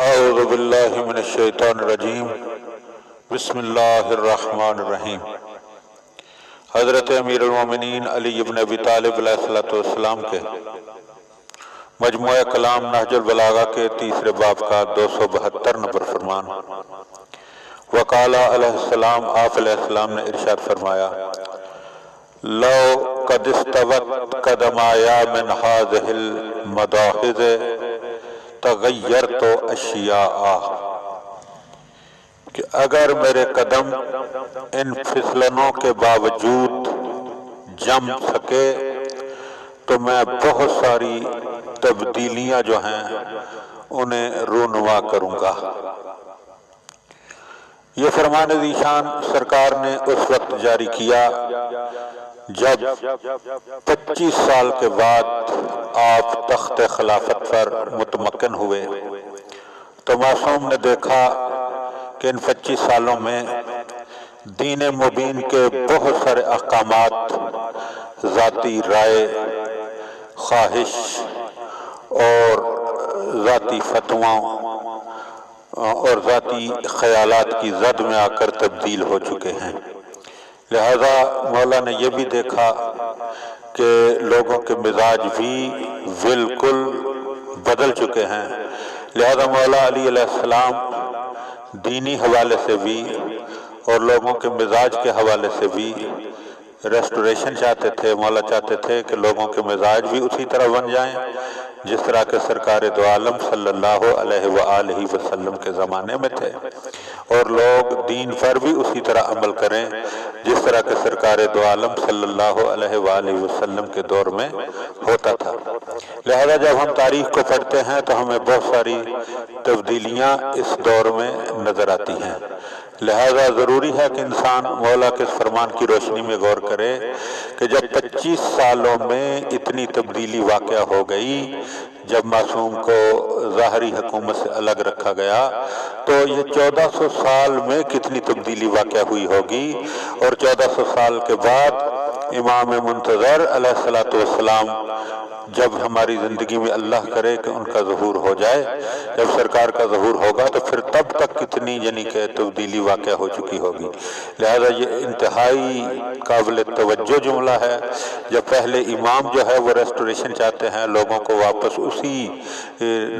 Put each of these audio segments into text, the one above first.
اعوذ باللہ من الشیطان الرجیم بسم اللہ الرحمن الرحیم۔ حضرت امیر المومنین علی بن ابی طالب علیہ السلام کے مجموعہ کلام نہج البلاغہ کے تیسرے باب کا 272 نمبر فرمان۔ وقال علیہ السلام، آپ علیہ السلام نے ارشاد فرمایا، لو قد استوت قدمایا من هذه المداحض تغیرت اشیاء، کہ اگر میرے قدم ان پھسلنوں کے باوجود جم سکے تو میں بہت ساری تبدیلیاں جو ہیں انہیں رونما کروں گا۔ یہ فرمان ذیشان سرکار نے اس وقت جاری کیا جب 25 سال کے بعد آپ تخت خلافت پر متمکن ہوئے تو معصوم نے دیکھا کہ ان 25 سالوں میں دین مبین کے بہت سارے احکامات ذاتی رائے، خواہش اور ذاتی فتویٰ اور ذاتی خیالات کی زد میں آ کر تبدیل ہو چکے ہیں۔ لہذا مولا نے یہ بھی دیکھا کہ لوگوں کے مزاج بھی بالکل بدل چکے ہیں۔ لہذا مولا علی علیہ السلام دینی حوالے سے بھی اور لوگوں کے مزاج کے حوالے سے بھی ریسٹوریشن چاہتے تھے۔ مولا چاہتے تھے کہ لوگوں کے مزاج بھی اسی طرح بن جائیں جس طرح کہ سرکار دو عالم صلی اللہ علیہ وآلہ وسلم کے زمانے میں تھے، اور لوگ دین پر بھی اسی طرح عمل کریں جس طرح کہ سرکار دو عالم صلی اللہ علیہ وآلہ وسلم کے دور میں ہوتا تھا۔ لہذا جب ہم تاریخ کو پڑھتے ہیں تو ہمیں بہت ساری تبدیلیاں اس دور میں نظر آتی ہیں۔ لہذا ضروری ہے کہ انسان مولا کے اس فرمان کی روشنی میں غور کرے کہ جب 25 سالوں میں اتنی تبدیلی واقع ہو گئی، جب معصوم کو ظاہری حکومت سے الگ رکھا گیا، تو یہ 1400 سال میں کتنی تبدیلی واقع ہوئی ہوگی، اور 1400 سال کے بعد امام منتظر علیہ السلام جب ہماری زندگی میں اللہ کرے کہ ان کا ظہور ہو جائے، جب سرکار کا ظہور ہوگا تو پھر تب تک کتنی یعنی کہ تبدیلی واقع ہو چکی ہوگی۔ لہذا یہ انتہائی قابل توجہ جملہ ہے۔ جب پہلے امام جو ہے وہ ریسٹوریشن چاہتے ہیں، لوگوں کو واپس اسی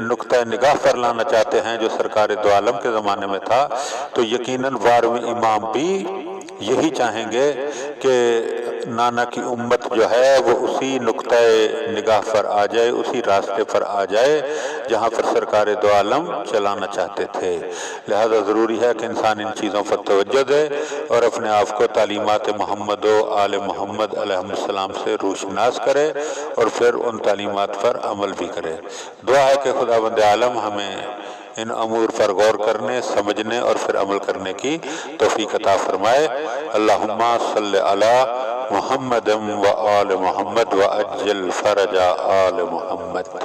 نقطہ نگاہ پر لانا چاہتے ہیں جو سرکار دو عالم کے زمانے میں تھا، تو یقیناً 12ویں امام بھی یہی چاہیں گے کہ نانا کی امت جو ہے وہ اسی نقطہ نگاہ پر آ جائے، اسی راستے پر آ جائے جہاں پر سرکار دو عالم چلانا چاہتے تھے۔ لہذا ضروری ہے کہ انسان ان چیزوں پر توجہ دے اور اپنے آپ کو تعلیمات محمد و آل محمد علیہ السلام سے روشناس کرے اور پھر ان تعلیمات پر عمل بھی کرے۔ دعا ہے کہ خداوند عالم ہمیں ان امور پر غور کرنے، سمجھنے اور پھر عمل کرنے کی توفیق عطا فرمائے۔ اللہم صلی علی محمد و آل محمد و اجل فرج آل محمد۔